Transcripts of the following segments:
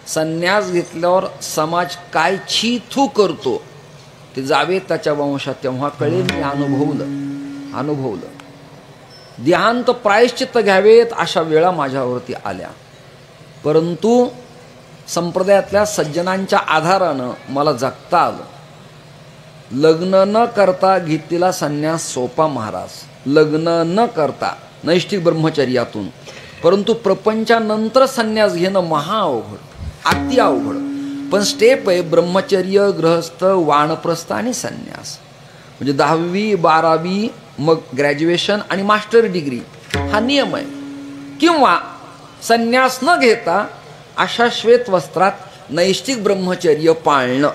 संन्यास घेतल्यावर समाज काय छी थू करतो ते जावे त्याच्या वंशात, तेव्हा कळेल. मी अनुभवलं. देहांत प्रायश्चित्त घ्यावेत अशा वेळा माझ्यावरती आल्या, परंतु संप्रदायातल्या सज्जनांच्या आधारानं मला जगता आलं. लग्न न करता घेतलेला संन्यास सोपा महाराज, लग्न न करता नैष्ठिक ब्रह्मचर्यातून, परंतु प्रपंचानंतर संन्यास घेणं महा अवघड, अति अवघड. पण स्टेप आहे ब्रह्मचर्य, गृहस्थ, वानप्रस्थ आणि संन्यास. म्हणजे 10वी 12वी मग ग्रॅज्युएशन आणि मास्टर डिग्री हा नियम आहे. किंवा संन्यास न घेता अशा श्वेत वस्त्रात नैष्ठिक ब्रह्मचर्य पाळणं.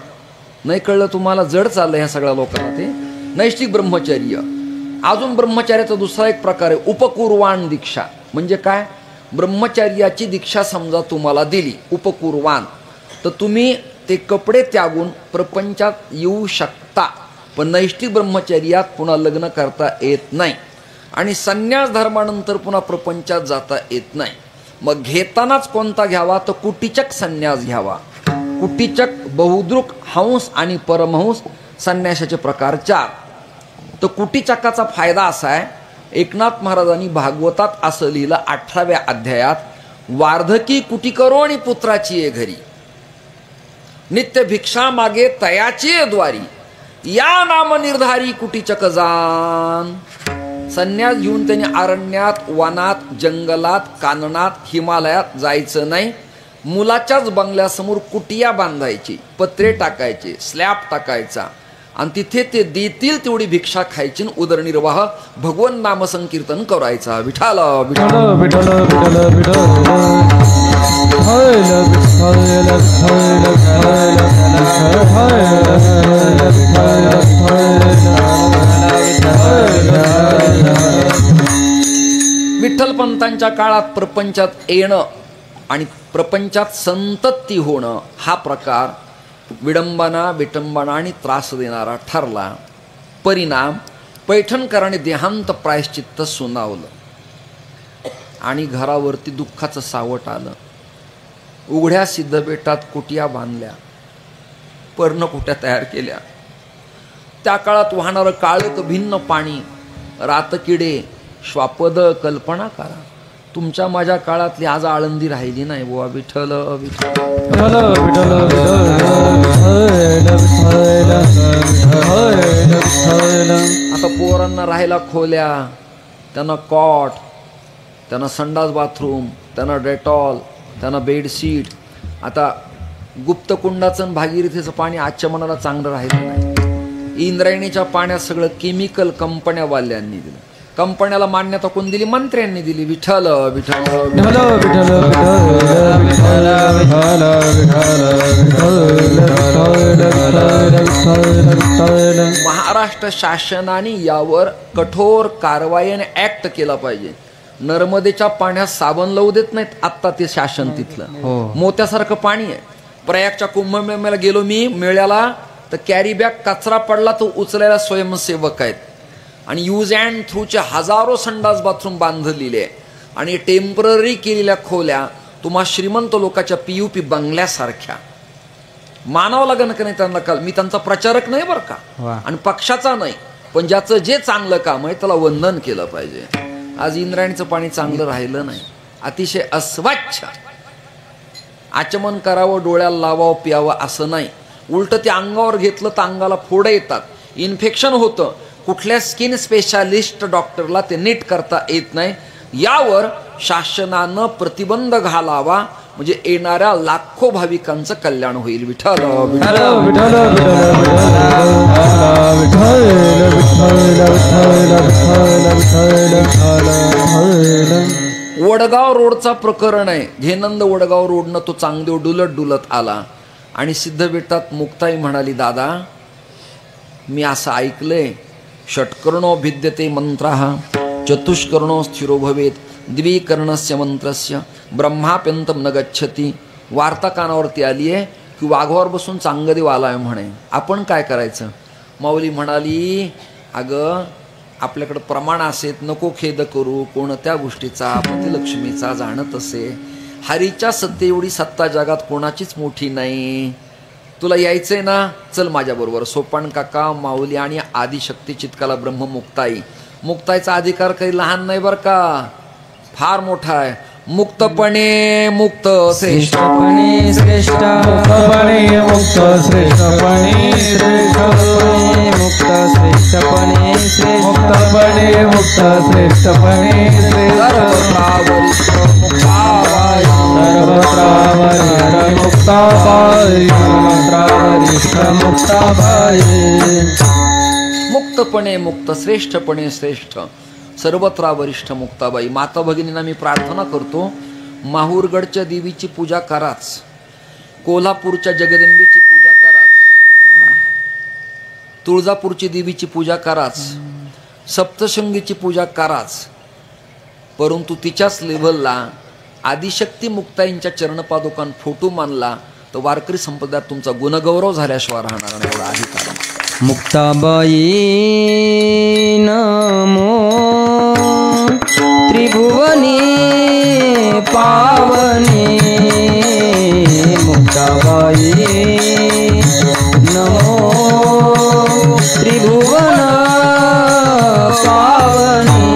नाही कळलं तुम्हाला? जड चाललं ह्या सगळ्या लोकांना ते नैष्ठिक ब्रह्मचर्य. अजून ब्रह्मचर्याचा दुसरा एक प्रकार आहे उपकुर्वाण दीक्षा. म्हणजे काय? ब्रह्मचर्याची दीक्षा समजा तुम्हाला दिली उपकुर्वाण, तर तुम्ही ते कपडे त्यागून प्रपंचात येऊ शकता, पण नैष्ठिक ब्रह्मचर्यात पुन्हा लग्न करता येत नाही आणि संन्यास धर्मानंतर पुन्हा प्रपंचात जाता येत नाही. मग घेतानाच कोणता घ्यावा? तर कुटीचक संन्यास घ्यावा. कुटीचक, बहुद्रुक, हंस आणि परमहंस संन्यासाचे प्रकार 4. तर कुटीचकाचा फायदा असा आहे, एकनाथ महाराजांनी भागवतात असं लिहिलं 18व्या अध्यायात, वार्धकी कुटी करो आणि पुत्राची ये घरी, नित्य भिक्षा मागे तयाची ये द्वारी, या नाम निर्धारी कुटीचक जान. संन्यास घेऊन त्यांनी अरण्यात, वनात, जंगलात, काननात, हिमालयात जायचं नाही. मुलाच्याच बंगल्यासमोर कुटिया बांधायची, पत्रे टाकायचे, स्लॅब टाकायचा आणि तिथे ते देतील तेवढी भिक्षा खायची, उदरनिर्वाह भगवन नाम संकीर्तन करायचा. विठाल विठाल विठाल विठाल विठ्ठलपंतांच्या काळात प्रपंचात येणं आणि प्रपंचात संतती होणं हा प्रकार विडंबना, विटंबना आणि त्रास देणारा ठरला. परिणाम पैठणकरांनी देहांत प्रायश्चित्त सुनावलं आणि घरावरती दुःखाचं सावट आलं. उघड्या सिद्धबेटात कुटिया बांधल्या, पर्णकुट्या तयार केल्या. त्या काळात वाहणारं काळक भिन्न पाणी, रातकिडे, श्वापद, कल्पना करा. तुमच्या माझ्या काळातली आज आळंदी राहिली नाही बुवा. विठ्ठल विठ्ठल आता पोरांना राहायला खोल्या, त्यांना कॉट, त्यांना संडास बाथरूम, त्यांना डेटॉल, त्यांना बेडशीट. आता गुप्तकुंडाचं आणि भागीरथीचं पाणी आजच्या मनाला चांगलं राहिलं नाही. इंद्रायणीच्या पाण्यात सगळं केमिकल कंपन्यावाल्यांनी दिलं. कंपन्याला मान्यता कोण दिली? मंत्र्यांनी दिली. विठ्ठल विठ्ठल महाराष्ट्र शासनाने यावर कठोर कारवाईने ऍक्ट केला पाहिजे. नर्मदेच्या पाण्यात साबण लावू देत नाहीत आत्ता ते शासन तिथलं. मोत्यासारखं पाणी आहे. प्रयागच्या कुंभमेळ्याला गेलो मी मेळ्याला, तर कॅरी बॅग कचरा पडला तो उचलायला स्वयंसेवक आहेत आणि यूज अँड थ्रूचे हजारो संडास बाथरूम बांधलेले आहे आणि टेम्पररी केलेल्या खोल्या तुम्हा श्रीमंत लोकांच्या PUP बंगल्यासारख्या. मानावं लागेल का नाही त्यांना? काल मी त्यांचा प्रचारक नाही बरं का, आणि पक्षाचा नाही, पण ज्याचं जे चांगलं काम आहे त्याला वंदन केलं पाहिजे. आज इंद्रायणीचं पाणी चांगलं राहिलं नाही, अतिशय अस्वच्छ. आचमन करावं, डोळ्याला लावावं, प्यावं असं नाही. उलट ते अंगावर घेतलं तर अंगाला फोडं येतात, इन्फेक्शन होतं. कुठल्या स्किन स्पेशालिस्ट डॉक्टरला ते नीट करता येत नाही. यावर शासनानं प्रतिबंध घालावा, म्हणजे येणाऱ्या लाखो भाविकांचं कल्याण होईल. विठ्ठल वडगाव रोडचा प्रकरण आहे. घेनंद वडगाव रोडनं तो चांगदेव डुलत डुलत आला आणि सिद्धबेटात मुक्ताई म्हणाली, दादा मी असं ऐकलंय, षट्कर्णो भिद्यते मंत्रः चतुष्कर्णो स्थिरो भवेत द्विकर्णस्य मंत्रस्य ब्रह्माप्यंतम न गच्छति. वार्ता कानावरती आली आहे की वाघावर बसून चांगदेव आलाय म्हणे. आपण काय करायचं? माऊली म्हणाली, अगं आपल्याकडं प्रमाण असेत, नको खेद करू कोणत्या गोष्टीचा, पतिलक्ष्मीचा जाणत असे. हरीच्या सत्ते एवढी सत्ता जगात कोणाचीच मोठी नाही. तुला यायचंय ना, चल माझ्याबरोबर. सोपान काका, माऊली आणि आदिशक्ती चित्काला ब्रह्ममुक्ताई. मुक्ताईचा अधिकार काही लहान नाही बरं का, फार मोठा आहे. मुक्तपणे मुक्त श्रेष्ठपणे श्रेष्ठ, मुक्तपणे मुक्त श्रेष्ठपणे श्रेष्ठपणे मुक्त श्रेष्ठपणे श्रेष्ठ, मुक्तपणे मुक्त श्रेष्ठपणे सर्वत्रावरिष्ठ मुक्ताबाई, सर्वत्रावरिष्ठ मुक्ताबाई, सर्वत्रावरिष्ठ मुक्ताबाई. मुक्तपणे मुक्त श्रेष्ठपणे श्रेष्ठ, सर्वत्रा वरिष्ठ मुक्ताबाई. माता भगिनींना मी प्रार्थना करतो, माहूरगडच्या देवीची पूजा कराच, कोल्हापूरच्या जगदंबेची पूजा कराच, तुळजापूरची देवीची पूजा कराच, सप्तशृंगीची पूजा कराच, परंतु तिच्याच लेव्हलला आदिशक्ती मुक्ताईंच्या चरणपादुकान फोटो मानला तर वारकरी संप्रदायात तुमचा गुणगौरव झाल्याशिवाय राहणार नाही, एवढा अधिकार. मुक्ताबाई नमो त्रिभुवनी पावनी, मुक्ताबाई नमो त्रिभुवन पावनी,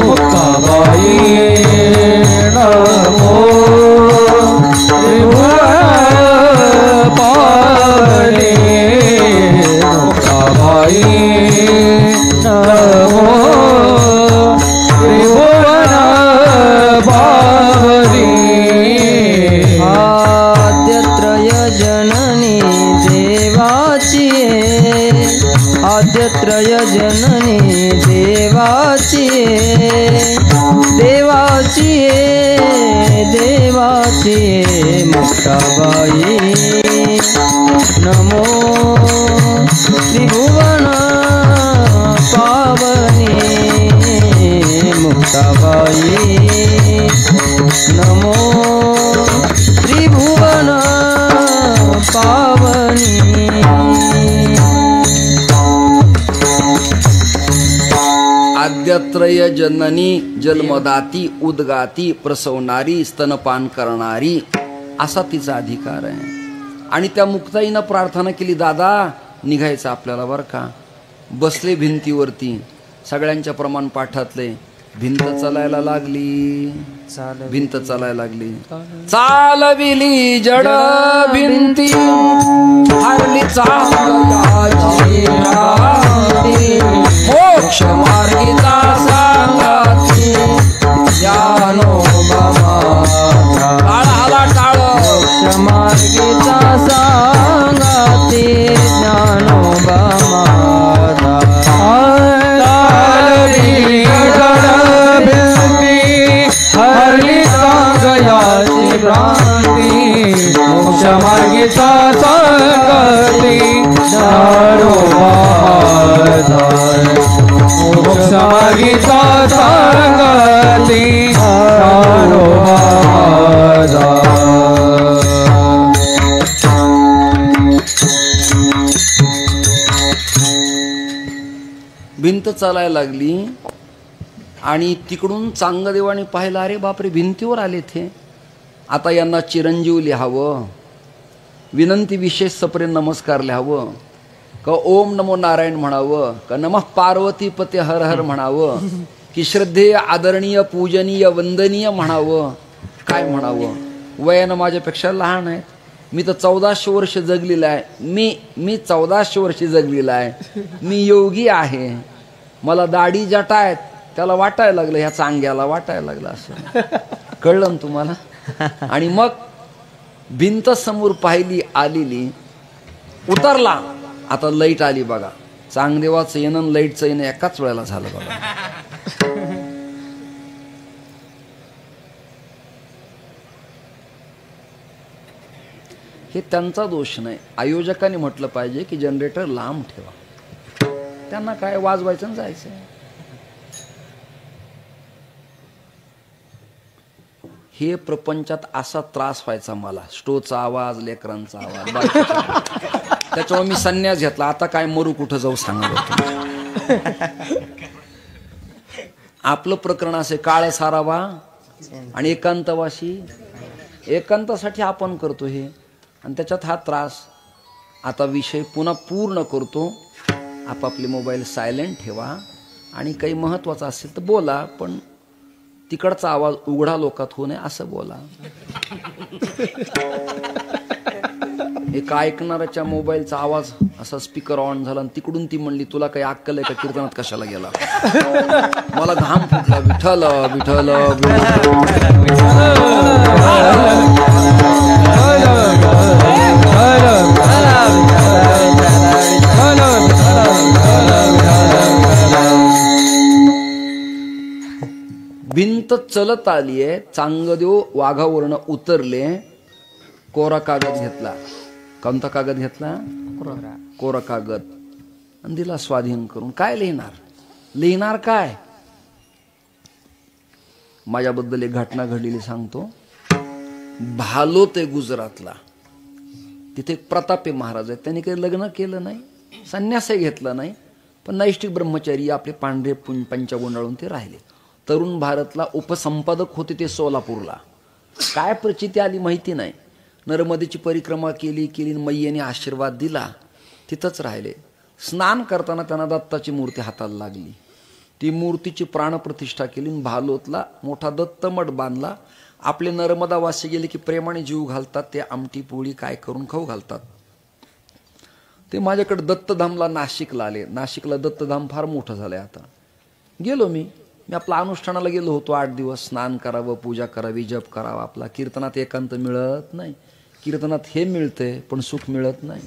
मुक्ताबाई नमो त्रिभुवन पावनी, मुक्ताबाई नमो त्रिभुवन पावनी. आद्यत्रय जननी देवाची, आद्यत्रय जननी देवाची, देवाची देवाची, मुक्ताबाई नमो त्रिभुवन पावनी, मुक्ताबाई नमो त्रिभुवन पावनी. आद्यत्रय जननी जन्मदाती उद्गाती प्रसवणारी स्तनपान करणारी असा तिचा अधिकार आहे. आणि त्या मुक्ताईनं प्रार्थना केली, दादा निघायचं आपल्याला बरं का. बसले भिंतीवरती, सगळ्यांच्या प्रमाण पाठातले, भिंत चालायला लागली, भिंत चालायला लागली, चालविली जड भिंती हरली चांगल्याची राती, मोक्ष मार्गीचा सांगाती ज्ञानोबा माझा. टाळ आला टाळ. मोक्ष मार्गीचा सांगाती ज्ञानोबा माझा. हरली सांगयाची भ्रांती, मोक्ष मार्गीचा सांगती ज्ञानोबा माझा, मोक्ष मार्गीचा सांगती ज्ञानोबा माझा. भिंत चालायला लागली आणि तिकडून चांगदेवाने पाहिलं, अरे बापरे भिंतीवर आले थे, आता यांना चिरंजीव लिहावं, विनंती विशेष सप्रे नमस्कार लिहावं, का ओम नमो नारायण म्हणावं, का नमः पार्वती पते हर हर म्हणावं, की श्रद्धेय आदरणीय पूजनीय वंदनीय म्हणावं, काय म्हणावं. वयानं माझ्यापेक्षा लहान आहेत, मी तर 1400 वर्ष जगलेला आहे, मी 1400 वर्ष जगलेला आहे, मी योगी आहे, मला दाढी जटा आहेत, त्याला वाटायला लागलं, ह्या चांग्याला वाटायला लागलं, असं कळलं ना तुम्हाला. आणि मग भिंत समोर पाहिली आलेली, उतरला. आता लाईट आली बघा, चांगदेवाचं येणं लाईटचं येणं एकाच वेळेला झालं बघा. हे त्यांचा दोष नाही, आयोजकांनी म्हटलं पाहिजे की जनरेटर लांब ठेवा, त्यांना काय वाजवायचं आणि जायचं. हे प्रपंचात असा त्रास व्हायचा मला, स्टोचा आवाज, लेकरांचा आवाज, त्याच्यामुळे मी संन्यास घेतला. आता काय मरू कुठं जाऊ सांगा. आपलं प्रकरण असे, काळ सारावा आणि एकांतवासी एकांतासाठी आपण करतो हे, आणि त्याच्यात हा त्रास. आता विषय पुन्हा पूर्ण करतो. आपापले मोबाईल सायलेंट ठेवा आणि काही महत्वाचं असेल तर बोला, पण तिकडचा आवाज उघडा लोकात होऊ नये असं बोला. एका ऐकणाऱ्याच्या मोबाईलचा आवाज असा स्पीकर ऑन झाला आणि तिकडून ती म्हणली, तुला काही अक्कल आहे का, कीर्तनात कशाला गेला? मला घाम फुटला. विठ्ठल विठ्ठल भिंत चलत आलीये. चांगदेव वाघावरनं उतरले. कोरा कागद घेतला. कोणता कागद घेतला? कोरा कागद. आणि दिला स्वाधीन करून. काय लिहिणार? लिहिणार काय? माझ्याबद्दल एक घटना घडलेली सांगतो. भालोत आहे गुजरातला. तिथे एक प्रतापे महाराज आहेत. त्यांनी काही लग्न केलं नाही, संन्यासही घेतला नाही, पण नैष्ठिक ब्रह्मचारी आपले पांढरे पंचा गुंडाळून ते राहिले. तरुण भारतला उपसंपादक होते ते सोलापूरला. काय प्रचिती आली माहिती नाही. नर्मदेची परिक्रमा केली मैयेने आशीर्वाद दिला. तिथंच राहिले. स्नान करताना त्यांना दत्ताची मूर्ती हाताला लागली. ती मूर्तीची प्राणप्रतिष्ठा केली. भालोतला मोठा दत्तमठ बांधला. आपले नर्मदावासी गेले की प्रेमाने जीव घालतात. ते आमटी पोळी काय करून खाऊ घालतात. ते माझ्याकडे दत्तधामला नाशिकला आले. नाशिकला दत्तधाम फार मोठं झालंय आता. गेलो मी आपल्या अनुष्ठानाला गेलो होतो. 8 दिवस स्नान करावं, पूजा करावी, जप करावा. आपला कीर्तनात एकांत मिळत नाही. कीर्तनात हे मिळते पण सुख मिळत नाही.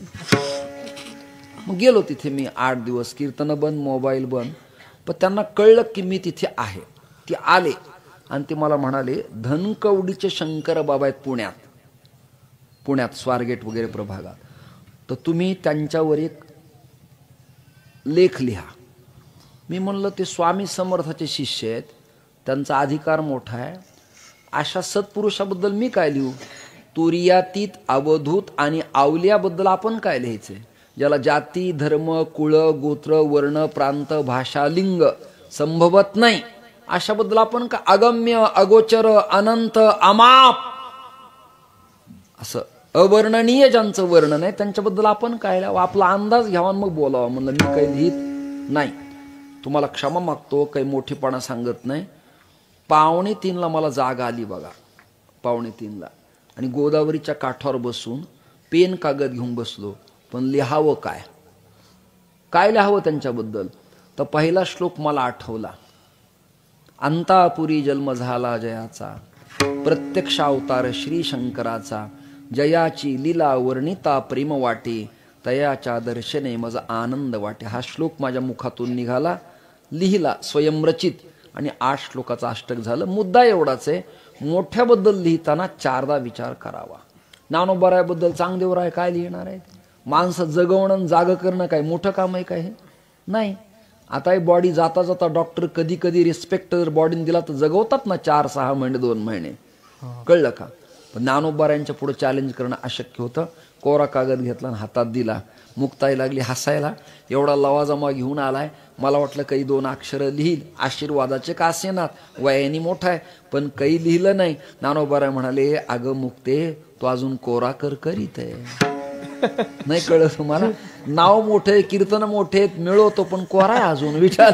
मग गेलो तिथे मी 8 दिवस. कीर्तन बंद, मोबाईल बंद. पण त्यांना कळलं की मी तिथे आहे. ते आले आणि ते मला म्हणाले, धनकवडीचे शंकर बाबा आहेत पुण्यात स्वारगेट वगैरे प्रभागात, तर तुम्ही त्यांच्यावर एक लेख लिहा. मी म्हणलं, ते स्वामी समर्थाचे शिष्य आहेत, त्यांचा अधिकार मोठा आहे. अशा सत्पुरुषाबद्दल मी काय लिहू? तुर्यातीत, अवधूत आणि आवल्याबद्दल आपण काय लिहायचे? ज्याला जाती, धर्म, कुळ, गोत्र, वर्ण, प्रांत, भाषा, लिंग संभवत नाही, अशाबद्दल आपण का अगम्य, अगोचर, अनंत, अमाप, असं अवर्णनीय ज्यांचं वर्णन आहे त्यांच्याबद्दल आपण काय लिहावं? आपला अंदाज घ्यावा मग बोलावा. म्हणलं मी काही लिहित नाही. तुम्हाला क्षमा मागतो, काही मोठेपणा सांगत नाही. 2:45 मला जाग आली बघा. 2:45 आणि गोदावरीच्या काठावर बसून पेन कागद घेऊन बसलो. पण लिहावं काय? काय लिहावं त्यांच्याबद्दल? तर पहिला श्लोक मला आठवला. अंतापुरी जन्म झाला जयाचा, प्रत्यक्ष अवतार श्री शंकराचा, जयाची लीला वर्णिता प्रेम वाटे, तयाच्या दर्शने माझा आनंद वाटे. हा श्लोक माझ्या मुखातून निघाला, लिहिला, स्वयंरचित, आणि 8 श्लोकाचा अष्टक झालं. मुद्दा एवढाच आहे, मोठ्याबद्दल लिहिताना 4दा विचार करावा. ज्ञानोबारायाबद्दल चांगदेवराय काय लिहिणार आहेत? माणसं जगवणं, जाग करणं काय मोठं काम आहे काय? हे नाही. आता ही बॉडी जाता जाता डॉक्टर कधी कधी रिस्पेक्ट जर बॉडीने दिला तर जगवतात ना 4-6 महिने, 2 महिने. कळलं का? पण ज्ञानोबारायांच्या पुढे चॅलेंज करणं अशक्य होतं. कोरा कागद घेतला आणि हातात दिला. मुक्ताई लागली हसायला. एवढा लवाजमा घेऊन आलाय. मला वाटलं काही 2 अक्षरं लिहिल, आशीर्वादाचे का असेनात, वयाने मोठा आहे, पण काही लिहिलं नाही. ज्ञानोबाराय म्हणाले, अगं मुक्ते, तो अजून कोरा करीत आहे. नाही कळलं तुम्हाला? नाव मोठे, कीर्तन मोठे, मिळवतो पण कोरा आहे अजून. विचार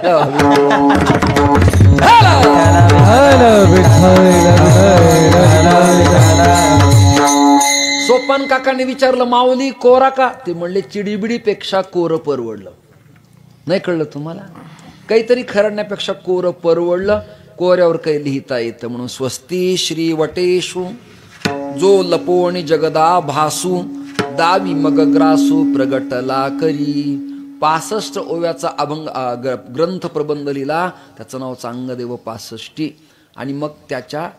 सोपान काकाने विचारलं, माऊली कोरा का? ते म्हणले, चिडीबिडीपेक्षा कोरं परवडलं. नाही कळलं तुम्हाला? काहीतरी खरडण्यापेक्षा कोरं परवडलं. कोऱ्यावर काही लिहिता येतं म्हणून. स्वस्ती श्री वटेषु जो लपोणी जगदा भासू, दावी मग ग्रासू प्रगटला करी. 65 ओव्याचा अभंग ग्रंथ प्रबंध लिहिला. त्याचं नाव चांगदेव 65. आणि मग त्याच्या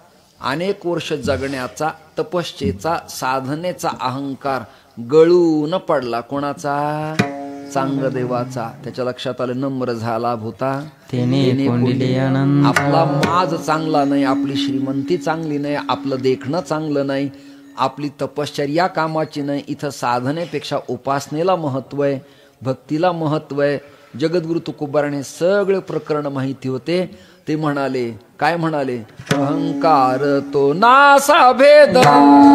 अनेक वर्ष जगण्याचा, तपश्चेचा, साधनेचा अहंकार गळून पडला. कोणाचा? चांगदेवाचा. त्याच्या लक्षात आलं, नम्र झाला भूता आपला माज चांगला नाही, आपली श्रीमंती चांगली नाही, आपलं देखणं चांगलं नाही, आपली तपश्चर्या कामाची नाही. इथं साधनेपेक्षा उपासनेला महत्व आहे, भक्तीला महत्व आहे. जगद्गुरु तुकोबाराने सगळे प्रकरण माहिती होते. ते म्हणाले, काय म्हणाले? अहंकार तो नासा भेद, अहंकार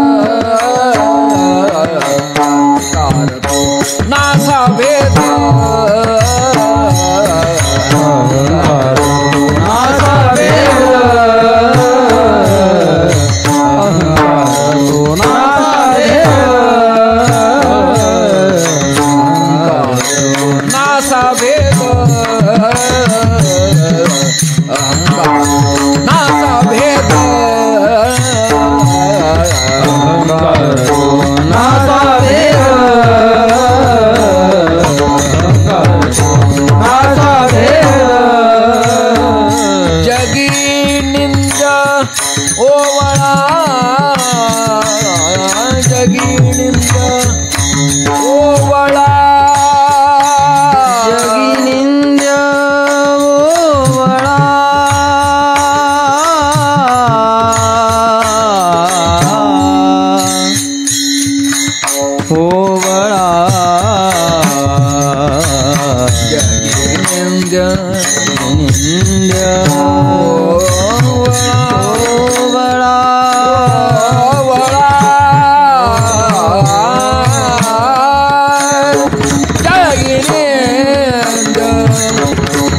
तो नासा भेद, नासा भेद, नासा भेद, नासा भेद, नासा भेद, नासा भेद, जगी निंद ओवळा, जगी निंद ओवळा, जगी निंद ओवळा, ओवळा, जगी निंद निंद ओवळा,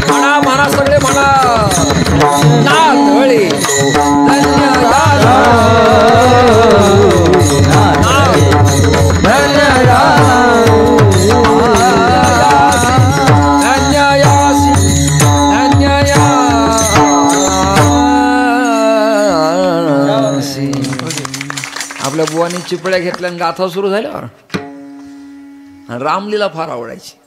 म्हणा म्हणा सगळे म्हणा. नाथळे धन्य झाला, धन्य झाला, धन्य यासी, धन्य यासी. आपल्या बुवानी चिपळ्या घेतल्या आणि गाथा सुरू झाल्यावर रामलीला फार आवडायची.